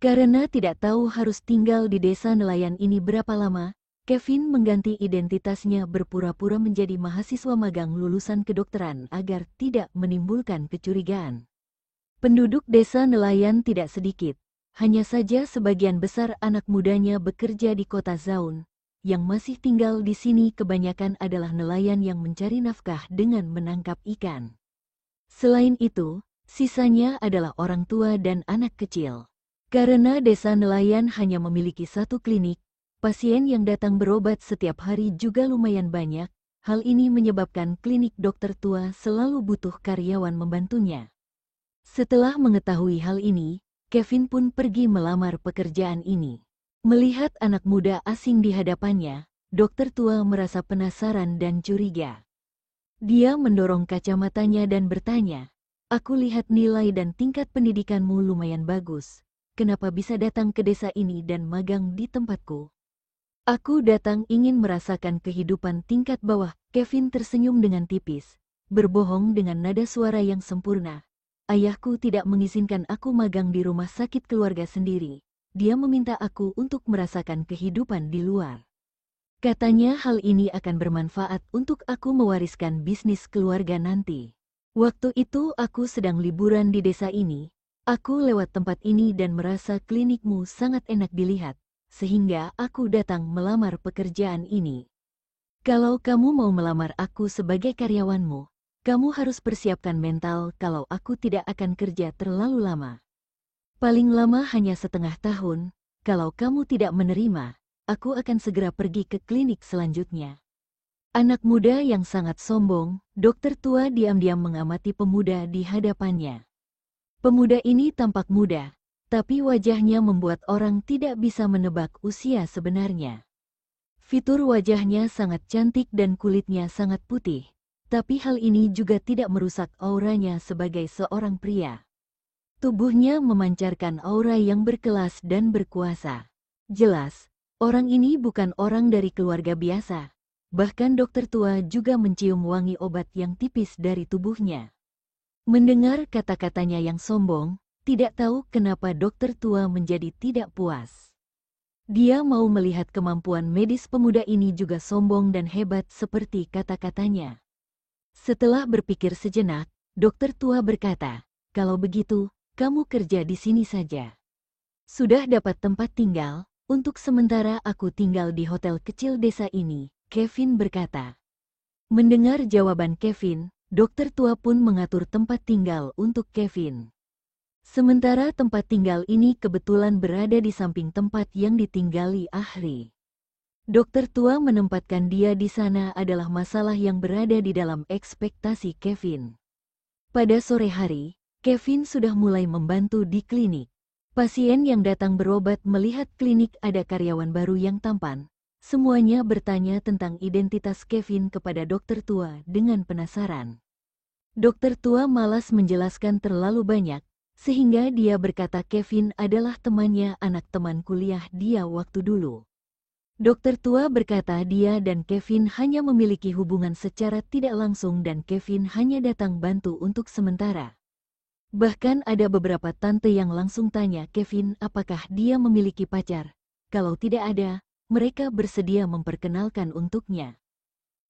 Karena tidak tahu harus tinggal di desa nelayan ini berapa lama, Kevin mengganti identitasnya berpura-pura menjadi mahasiswa magang lulusan kedokteran agar tidak menimbulkan kecurigaan. Penduduk desa nelayan tidak sedikit, hanya saja sebagian besar anak mudanya bekerja di kota Zaun. Yang masih tinggal di sini kebanyakan adalah nelayan yang mencari nafkah dengan menangkap ikan. Selain itu, sisanya adalah orang tua dan anak kecil. Karena desa nelayan hanya memiliki satu klinik, pasien yang datang berobat setiap hari juga lumayan banyak. Hal ini menyebabkan klinik dokter tua selalu butuh karyawan membantunya. Setelah mengetahui hal ini, Kevin pun pergi melamar pekerjaan ini. Melihat anak muda asing di hadapannya, dokter tua merasa penasaran dan curiga. Dia mendorong kacamatanya dan bertanya, "Aku lihat nilai dan tingkat pendidikanmu lumayan bagus. Kenapa bisa datang ke desa ini dan magang di tempatku?" "Aku datang ingin merasakan kehidupan tingkat bawah." Kevin tersenyum dengan tipis, berbohong dengan nada suara yang sempurna. "Ayahku tidak mengizinkan aku magang di rumah sakit keluarga sendiri. Dia meminta aku untuk merasakan kehidupan di luar. Katanya hal ini akan bermanfaat untuk aku mewariskan bisnis keluarga nanti. Waktu itu aku sedang liburan di desa ini. Aku lewat tempat ini dan merasa klinikmu sangat enak dilihat, sehingga aku datang melamar pekerjaan ini. Kalau kamu mau melamar aku sebagai karyawanmu, kamu harus persiapkan mental kalau aku tidak akan kerja terlalu lama. Paling lama hanya setengah tahun. Kalau kamu tidak menerima, aku akan segera pergi ke klinik selanjutnya." Anak muda yang sangat sombong, dokter tua diam-diam mengamati pemuda di hadapannya. Pemuda ini tampak muda, tapi wajahnya membuat orang tidak bisa menebak usia sebenarnya. Fitur wajahnya sangat cantik dan kulitnya sangat putih, tapi hal ini juga tidak merusak auranya sebagai seorang pria. Tubuhnya memancarkan aura yang berkelas dan berkuasa. Jelas, orang ini bukan orang dari keluarga biasa. Bahkan dokter tua juga mencium wangi obat yang tipis dari tubuhnya. Mendengar kata-katanya yang sombong, tidak tahu kenapa dokter tua menjadi tidak puas. Dia mau melihat kemampuan medis pemuda ini juga sombong dan hebat seperti kata-katanya. Setelah berpikir sejenak, dokter tua berkata, "Kalau begitu, kamu kerja di sini saja. Sudah dapat tempat tinggal, untuk sementara aku tinggal di hotel kecil desa ini," Kevin berkata. Mendengar jawaban Kevin, dokter tua pun mengatur tempat tinggal untuk Kevin. Sementara tempat tinggal ini kebetulan berada di samping tempat yang ditinggali Ahri. Dokter tua menempatkan dia di sana adalah masalah yang berada di dalam ekspektasi Kevin. Pada sore hari, Kevin sudah mulai membantu di klinik. Pasien yang datang berobat melihat klinik ada karyawan baru yang tampan. Semuanya bertanya tentang identitas Kevin kepada dokter tua dengan penasaran. Dokter tua malas menjelaskan terlalu banyak, sehingga dia berkata Kevin adalah temannya anak teman kuliah dia waktu dulu. Dokter tua berkata dia dan Kevin hanya memiliki hubungan secara tidak langsung dan Kevin hanya datang bantu untuk sementara. Bahkan ada beberapa tante yang langsung tanya Kevin apakah dia memiliki pacar. Kalau tidak ada, mereka bersedia memperkenalkan untuknya.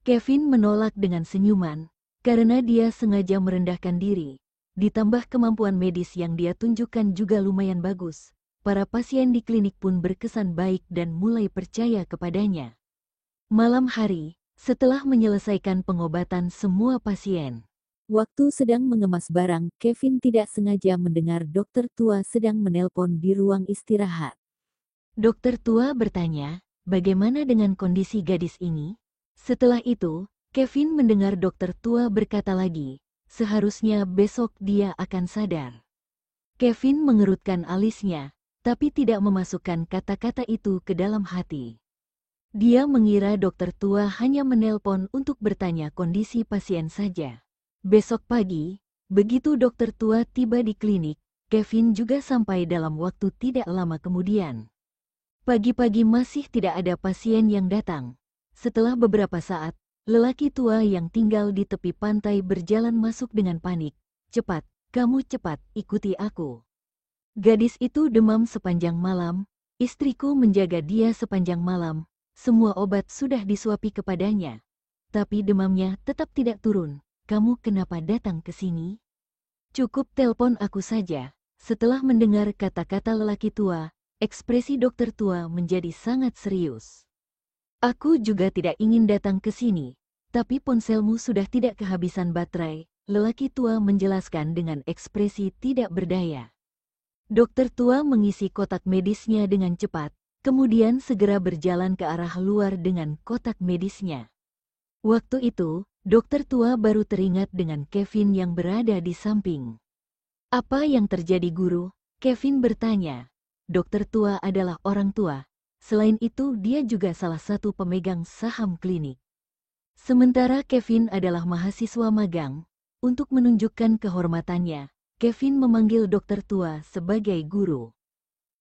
Kevin menolak dengan senyuman, karena dia sengaja merendahkan diri. Ditambah kemampuan medis yang dia tunjukkan juga lumayan bagus. Para pasien di klinik pun berkesan baik dan mulai percaya kepadanya. Malam hari, setelah menyelesaikan pengobatan semua pasien, waktu sedang mengemas barang, Kevin tidak sengaja mendengar dokter tua sedang menelpon di ruang istirahat. Dokter tua bertanya, "Bagaimana dengan kondisi gadis ini?" Setelah itu, Kevin mendengar dokter tua berkata lagi, "Seharusnya besok dia akan sadar." Kevin mengerutkan alisnya, tapi tidak memasukkan kata-kata itu ke dalam hati. Dia mengira dokter tua hanya menelpon untuk bertanya kondisi pasien saja. Besok pagi, begitu dokter tua tiba di klinik, Kevin juga sampai dalam waktu tidak lama kemudian. Pagi-pagi masih tidak ada pasien yang datang. Setelah beberapa saat, lelaki tua yang tinggal di tepi pantai berjalan masuk dengan panik. "Cepat, kamu cepat, ikuti aku." Gadis itu demam sepanjang malam, istriku menjaga dia sepanjang malam, semua obat sudah disuapi kepadanya. Tapi demamnya tetap tidak turun. Kamu kenapa datang ke sini? Cukup telepon aku saja. Setelah mendengar kata-kata lelaki tua, ekspresi dokter tua menjadi sangat serius. Aku juga tidak ingin datang ke sini, tapi ponselmu sudah tidak kehabisan baterai, lelaki tua menjelaskan dengan ekspresi tidak berdaya. Dokter tua mengisi kotak medisnya dengan cepat, kemudian segera berjalan ke arah luar dengan kotak medisnya. Waktu itu, dokter tua baru teringat dengan Kevin yang berada di samping. Apa yang terjadi guru? Kevin bertanya. Dokter tua adalah orang tua. Selain itu, dia juga salah satu pemegang saham klinik. Sementara Kevin adalah mahasiswa magang, untuk menunjukkan kehormatannya, Kevin memanggil dokter tua sebagai guru.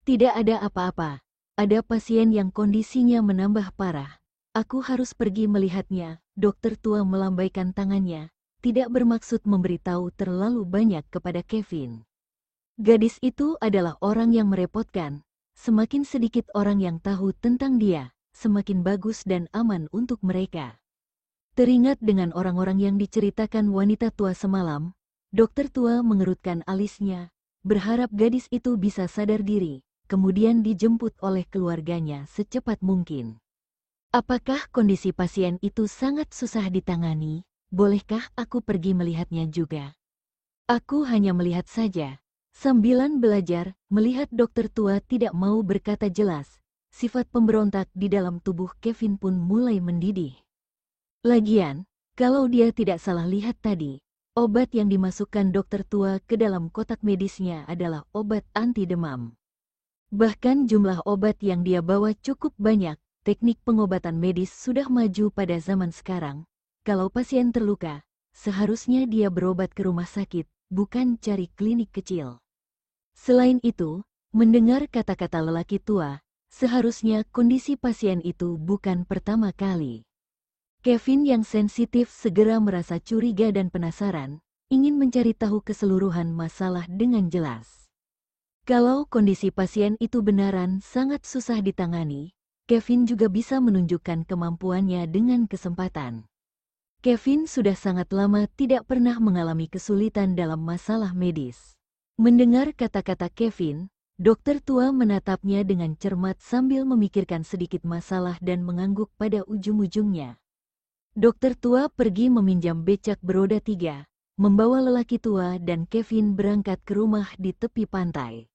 Tidak ada apa-apa. Ada pasien yang kondisinya menambah parah. Aku harus pergi melihatnya. Dokter tua melambaikan tangannya, tidak bermaksud memberitahu terlalu banyak kepada Kevin. Gadis itu adalah orang yang merepotkan. Semakin sedikit orang yang tahu tentang dia, semakin bagus dan aman untuk mereka. Teringat dengan orang-orang yang diceritakan wanita tua semalam, dokter tua mengerutkan alisnya, berharap gadis itu bisa sadar diri, kemudian dijemput oleh keluarganya secepat mungkin. Apakah kondisi pasien itu sangat susah ditangani? Bolehkah aku pergi melihatnya juga? Aku hanya melihat saja. Sambilan belajar, melihat dokter tua tidak mau berkata jelas. Sifat pemberontak di dalam tubuh Kevin pun mulai mendidih. Lagian, kalau dia tidak salah lihat tadi, obat yang dimasukkan dokter tua ke dalam kotak medisnya adalah obat anti demam. Bahkan jumlah obat yang dia bawa cukup banyak. Teknik pengobatan medis sudah maju pada zaman sekarang. Kalau pasien terluka, seharusnya dia berobat ke rumah sakit, bukan cari klinik kecil. Selain itu, mendengar kata-kata lelaki tua, seharusnya kondisi pasien itu bukan pertama kali. Kevin yang sensitif segera merasa curiga dan penasaran, ingin mencari tahu keseluruhan masalah dengan jelas. Kalau kondisi pasien itu benaran sangat susah ditangani, Kevin juga bisa menunjukkan kemampuannya dengan kesempatan. Kevin sudah sangat lama tidak pernah mengalami kesulitan dalam masalah medis. Mendengar kata-kata Kevin, dokter tua menatapnya dengan cermat sambil memikirkan sedikit masalah dan mengangguk pada ujung-ujungnya. Dokter tua pergi meminjam becak beroda 3, membawa lelaki tua dan Kevin berangkat ke rumah di tepi pantai.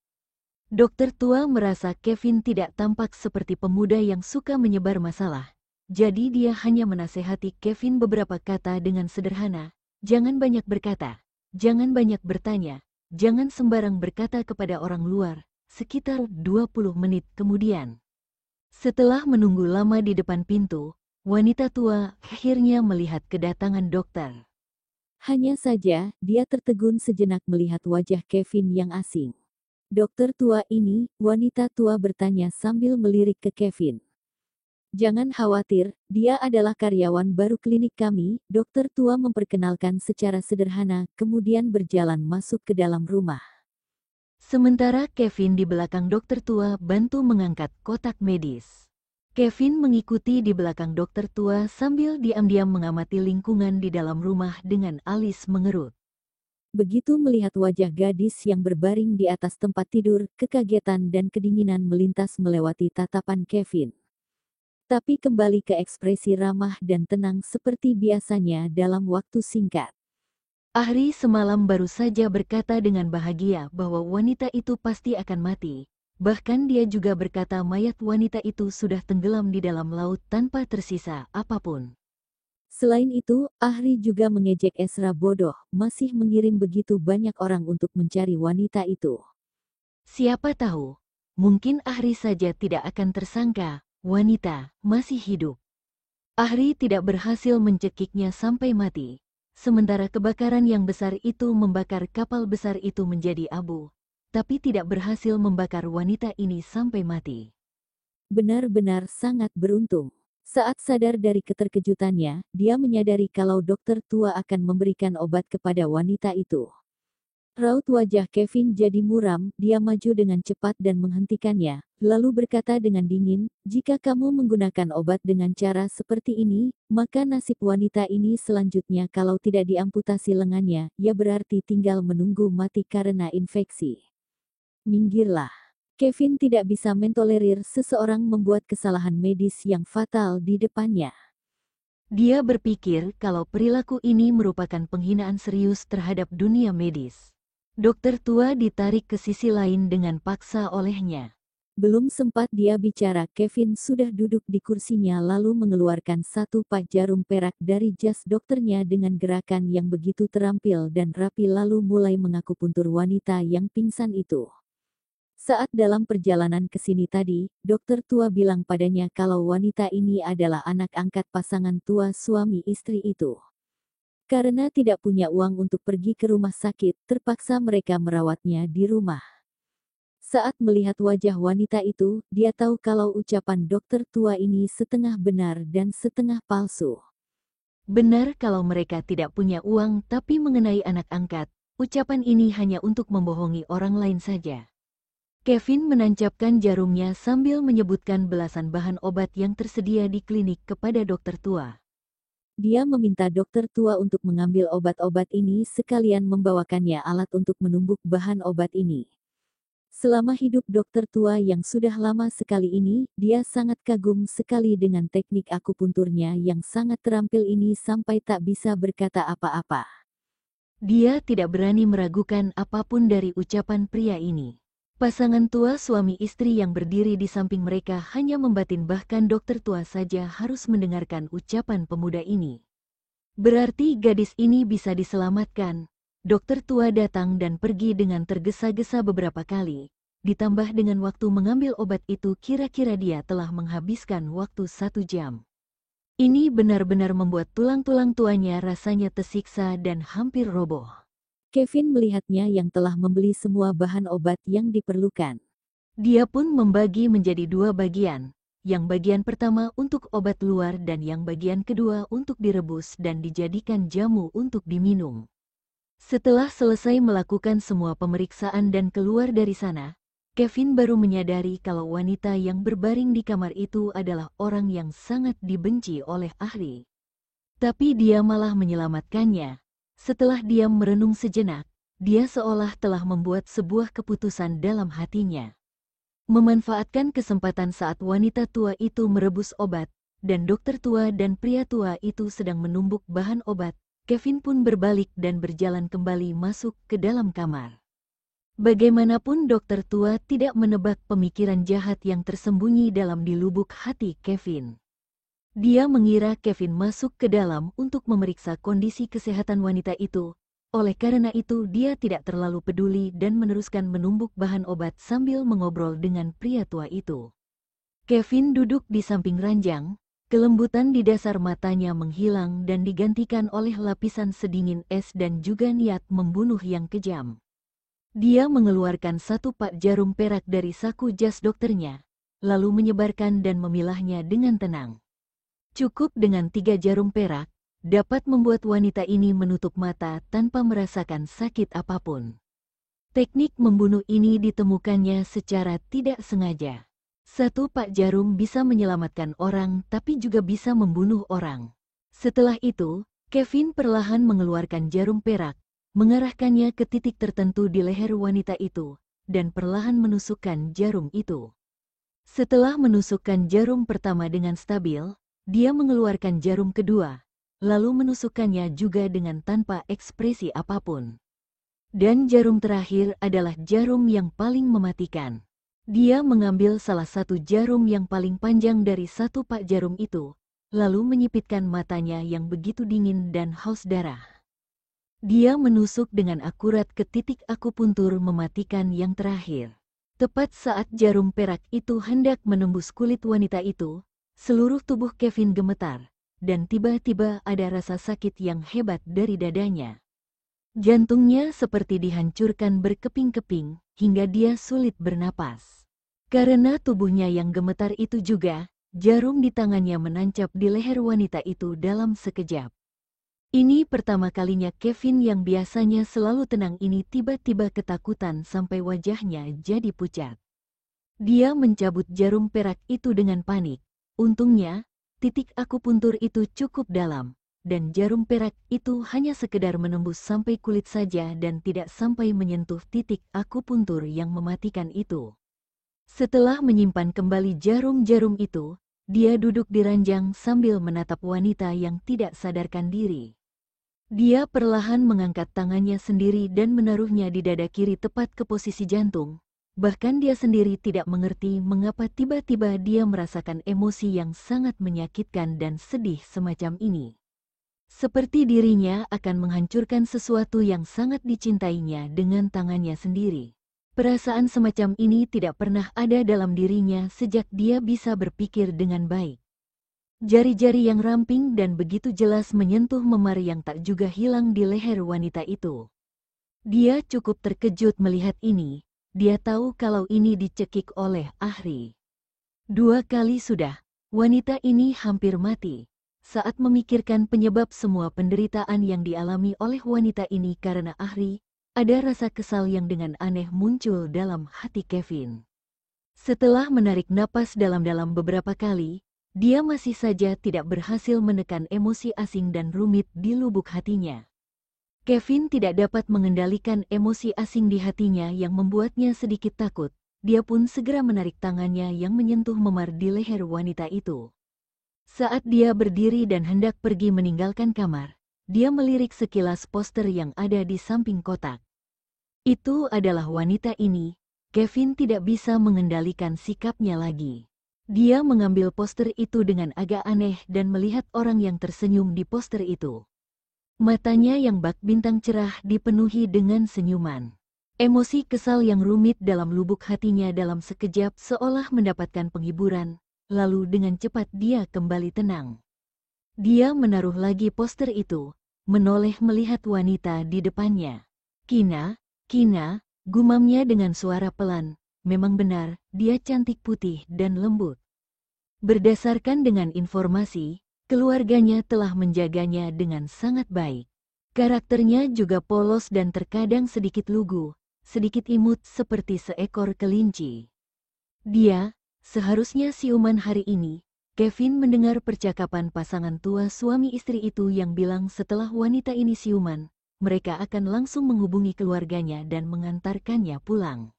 Dokter tua merasa Kevin tidak tampak seperti pemuda yang suka menyebar masalah. Jadi dia hanya menasehati Kevin beberapa kata dengan sederhana. Jangan banyak berkata, jangan banyak bertanya, jangan sembarang berkata kepada orang luar. Sekitar 20 menit kemudian. Setelah menunggu lama di depan pintu, wanita tua akhirnya melihat kedatangan dokter. Hanya saja, dia tertegun sejenak melihat wajah Kevin yang asing. Dokter tua ini, wanita tua bertanya sambil melirik ke Kevin. Jangan khawatir, dia adalah karyawan baru klinik kami, dokter tua memperkenalkan secara sederhana, kemudian berjalan masuk ke dalam rumah. Sementara Kevin di belakang dokter tua bantu mengangkat kotak medis. Kevin mengikuti di belakang dokter tua sambil diam-diam mengamati lingkungan di dalam rumah dengan alis mengerut. Begitu melihat wajah gadis yang berbaring di atas tempat tidur, kekagetan dan kedinginan melintas melewati tatapan Kevin. Tapi kembali ke ekspresi ramah dan tenang seperti biasanya dalam waktu singkat. Ahri semalam baru saja berkata dengan bahagia bahwa wanita itu pasti akan mati. Bahkan dia juga berkata mayat wanita itu sudah tenggelam di dalam laut tanpa tersisa apapun. Selain itu, Ahri juga mengejek Esra bodoh, masih mengirim begitu banyak orang untuk mencari wanita itu. Siapa tahu, mungkin Ahri saja tidak akan tersangka, wanita masih hidup. Ahri tidak berhasil mencekiknya sampai mati, sementara kebakaran yang besar itu membakar kapal besar itu menjadi abu, tapi tidak berhasil membakar wanita ini sampai mati. Benar-benar sangat beruntung. Saat sadar dari keterkejutannya, dia menyadari kalau dokter tua akan memberikan obat kepada wanita itu. Raut wajah Kevin jadi muram, dia maju dengan cepat dan menghentikannya, lalu berkata dengan dingin, "Jika kamu menggunakan obat dengan cara seperti ini, maka nasib wanita ini selanjutnya kalau tidak diamputasi lengannya, ya berarti tinggal menunggu mati karena infeksi. Minggirlah." Kevin tidak bisa mentolerir seseorang membuat kesalahan medis yang fatal di depannya. Dia berpikir kalau perilaku ini merupakan penghinaan serius terhadap dunia medis. Dokter tua ditarik ke sisi lain dengan paksa olehnya. Belum sempat dia bicara, Kevin sudah duduk di kursinya lalu mengeluarkan satu pak jarum perak dari jas dokternya dengan gerakan yang begitu terampil dan rapi lalu mulai mengakupuntur wanita yang pingsan itu. Saat dalam perjalanan ke sini tadi, dokter tua bilang padanya kalau wanita ini adalah anak angkat pasangan tua suami istri itu. Karena tidak punya uang untuk pergi ke rumah sakit, terpaksa mereka merawatnya di rumah. Saat melihat wajah wanita itu, dia tahu kalau ucapan dokter tua ini setengah benar dan setengah palsu. Benar kalau mereka tidak punya uang, tapi mengenai anak angkat, ucapan ini hanya untuk membohongi orang lain saja. Kevin menancapkan jarumnya sambil menyebutkan belasan bahan obat yang tersedia di klinik kepada dokter tua. Dia meminta dokter tua untuk mengambil obat-obat ini sekalian membawakannya alat untuk menumbuk bahan obat ini. Selama hidup dokter tua yang sudah lama sekali ini, dia sangat kagum sekali dengan teknik akupunturnya yang sangat terampil ini sampai tak bisa berkata apa-apa. Dia tidak berani meragukan apapun dari ucapan pria ini. Pasangan tua suami istri yang berdiri di samping mereka hanya membatin, bahkan dokter tua saja harus mendengarkan ucapan pemuda ini. Berarti gadis ini bisa diselamatkan. Dokter tua datang dan pergi dengan tergesa-gesa beberapa kali. Ditambah dengan waktu mengambil obat itu, kira-kira dia telah menghabiskan waktu 1 jam. Ini benar-benar membuat tulang-tulang tuanya rasanya tersiksa dan hampir roboh. Kevin melihatnya yang telah membeli semua bahan obat yang diperlukan. Dia pun membagi menjadi 2 bagian. Yang bagian pertama untuk obat luar dan yang bagian kedua untuk direbus dan dijadikan jamu untuk diminum. Setelah selesai melakukan semua pemeriksaan dan keluar dari sana, Kevin baru menyadari kalau wanita yang berbaring di kamar itu adalah orang yang sangat dibenci oleh ahli. Tapi dia malah menyelamatkannya. Setelah diam merenung sejenak, dia seolah telah membuat sebuah keputusan dalam hatinya. Memanfaatkan kesempatan saat wanita tua itu merebus obat, dan dokter tua dan pria tua itu sedang menumbuk bahan obat, Kevin pun berbalik dan berjalan kembali masuk ke dalam kamar. Bagaimanapun dokter tua tidak menebak pemikiran jahat yang tersembunyi dalam di lubuk hati Kevin. Dia mengira Kevin masuk ke dalam untuk memeriksa kondisi kesehatan wanita itu. Oleh karena itu dia tidak terlalu peduli dan meneruskan menumbuk bahan obat sambil mengobrol dengan pria tua itu. Kevin duduk di samping ranjang, kelembutan di dasar matanya menghilang dan digantikan oleh lapisan sedingin es dan juga niat membunuh yang kejam. Dia mengeluarkan satu pak jarum perak dari saku jas dokternya, lalu menyebarkan dan memilahnya dengan tenang. Cukup dengan 3 jarum perak, dapat membuat wanita ini menutup mata tanpa merasakan sakit apapun. Teknik membunuh ini ditemukannya secara tidak sengaja. Satu pak jarum bisa menyelamatkan orang tapi juga bisa membunuh orang. Setelah itu, Kevin perlahan mengeluarkan jarum perak, mengarahkannya ke titik tertentu di leher wanita itu, dan perlahan menusukkan jarum itu. Setelah menusukkan jarum pertama dengan stabil, dia mengeluarkan jarum kedua, lalu menusukkannya juga dengan tanpa ekspresi apapun. Dan jarum terakhir adalah jarum yang paling mematikan. Dia mengambil salah satu jarum yang paling panjang dari satu pak jarum itu, lalu menyipitkan matanya yang begitu dingin dan haus darah. Dia menusuk dengan akurat ke titik akupuntur mematikan yang terakhir. Tepat saat jarum perak itu hendak menembus kulit wanita itu, seluruh tubuh Kevin gemetar, dan tiba-tiba ada rasa sakit yang hebat dari dadanya. Jantungnya seperti dihancurkan berkeping-keping, hingga dia sulit bernapas. Karena tubuhnya yang gemetar itu juga, jarum di tangannya menancap di leher wanita itu dalam sekejap. Ini pertama kalinya Kevin yang biasanya selalu tenang ini tiba-tiba ketakutan sampai wajahnya jadi pucat. Dia mencabut jarum perak itu dengan panik. Untungnya, titik akupuntur itu cukup dalam, dan jarum perak itu hanya sekedar menembus sampai kulit saja dan tidak sampai menyentuh titik akupuntur yang mematikan itu. Setelah menyimpan kembali jarum-jarum itu, dia duduk di ranjang sambil menatap wanita yang tidak sadarkan diri. Dia perlahan mengangkat tangannya sendiri dan menaruhnya di dada kiri tepat ke posisi jantung. Bahkan dia sendiri tidak mengerti mengapa tiba-tiba dia merasakan emosi yang sangat menyakitkan dan sedih semacam ini. Seperti dirinya akan menghancurkan sesuatu yang sangat dicintainya dengan tangannya sendiri. Perasaan semacam ini tidak pernah ada dalam dirinya sejak dia bisa berpikir dengan baik. Jari-jari yang ramping dan begitu jelas menyentuh memar yang tak juga hilang di leher wanita itu. Dia cukup terkejut melihat ini. Dia tahu kalau ini dicekik oleh Ahri. 2 kali sudah, wanita ini hampir mati. Saat memikirkan penyebab semua penderitaan yang dialami oleh wanita ini karena Ahri, ada rasa kesal yang dengan aneh muncul dalam hati Kevin. Setelah menarik napas dalam-dalam beberapa kali, dia masih saja tidak berhasil menekan emosi asing dan rumit di lubuk hatinya. Kevin tidak dapat mengendalikan emosi asing di hatinya yang membuatnya sedikit takut. Dia pun segera menarik tangannya yang menyentuh memar di leher wanita itu. Saat dia berdiri dan hendak pergi meninggalkan kamar, dia melirik sekilas poster yang ada di samping kotak. Itu adalah wanita ini. Kevin tidak bisa mengendalikan sikapnya lagi. Dia mengambil poster itu dengan agak aneh dan melihat orang yang tersenyum di poster itu. Matanya yang bak bintang cerah dipenuhi dengan senyuman. Emosi kesal yang rumit dalam lubuk hatinya dalam sekejap seolah mendapatkan penghiburan, lalu dengan cepat dia kembali tenang. Dia menaruh lagi poster itu, menoleh melihat wanita di depannya. Kina, gumamnya dengan suara pelan. Memang benar, dia cantik putih dan lembut. Berdasarkan dengan informasi, keluarganya telah menjaganya dengan sangat baik. Karakternya juga polos dan terkadang sedikit lugu, sedikit imut seperti seekor kelinci. Dia, seharusnya siuman hari ini. Kevin mendengar percakapan pasangan tua suami istri itu yang bilang setelah wanita ini siuman, mereka akan langsung menghubungi keluarganya dan mengantarkannya pulang.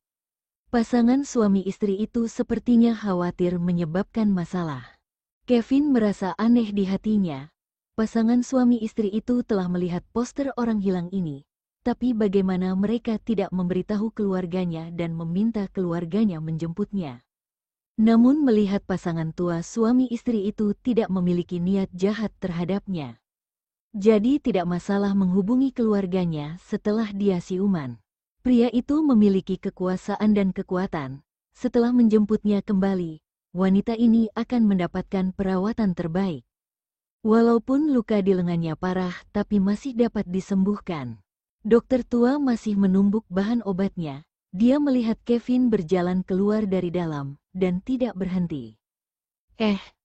Pasangan suami istri itu sepertinya khawatir menyebabkan masalah. Kevin merasa aneh di hatinya. Pasangan suami istri itu telah melihat poster orang hilang ini, tapi bagaimana mereka tidak memberitahu keluarganya dan meminta keluarganya menjemputnya. Namun melihat pasangan tua suami istri itu tidak memiliki niat jahat terhadapnya. Jadi tidak masalah menghubungi keluarganya setelah dia siuman. Pria itu memiliki kekuasaan dan kekuatan. Setelah menjemputnya kembali, wanita ini akan mendapatkan perawatan terbaik. Walaupun luka di lengannya parah tapi masih dapat disembuhkan. Dokter tua masih menumbuk bahan obatnya. Dia melihat Kevin berjalan keluar dari dalam dan tidak berhenti.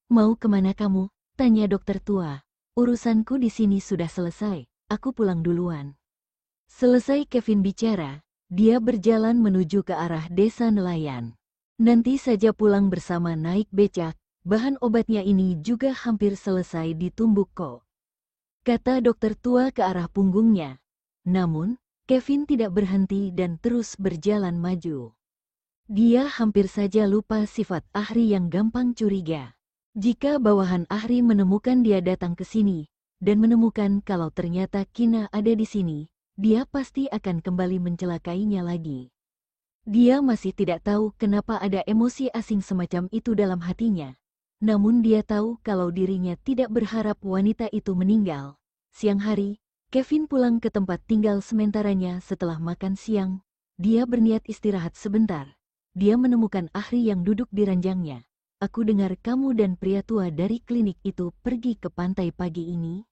Mau kemana kamu? Tanya dokter tua. Urusanku di sini sudah selesai, aku pulang duluan. Selesai Kevin bicara, dia berjalan menuju ke arah desa nelayan. Nanti saja pulang bersama naik becak, bahan obatnya ini juga hampir selesai ditumbuk kok. Kata dokter tua ke arah punggungnya. Namun, Kevin tidak berhenti dan terus berjalan maju. Dia hampir saja lupa sifat Ahri yang gampang curiga. Jika bawahan Ahri menemukan dia datang ke sini, dan menemukan kalau ternyata Kina ada di sini, dia pasti akan kembali mencelakainya lagi. Dia masih tidak tahu kenapa ada emosi asing semacam itu dalam hatinya. Namun dia tahu kalau dirinya tidak berharap wanita itu meninggal. Siang hari, Kevin pulang ke tempat tinggal sementaranya setelah makan siang. Dia berniat istirahat sebentar. Dia menemukan Ahri yang duduk di ranjangnya. Aku dengar kamu dan pria tua dari klinik itu pergi ke pantai pagi ini.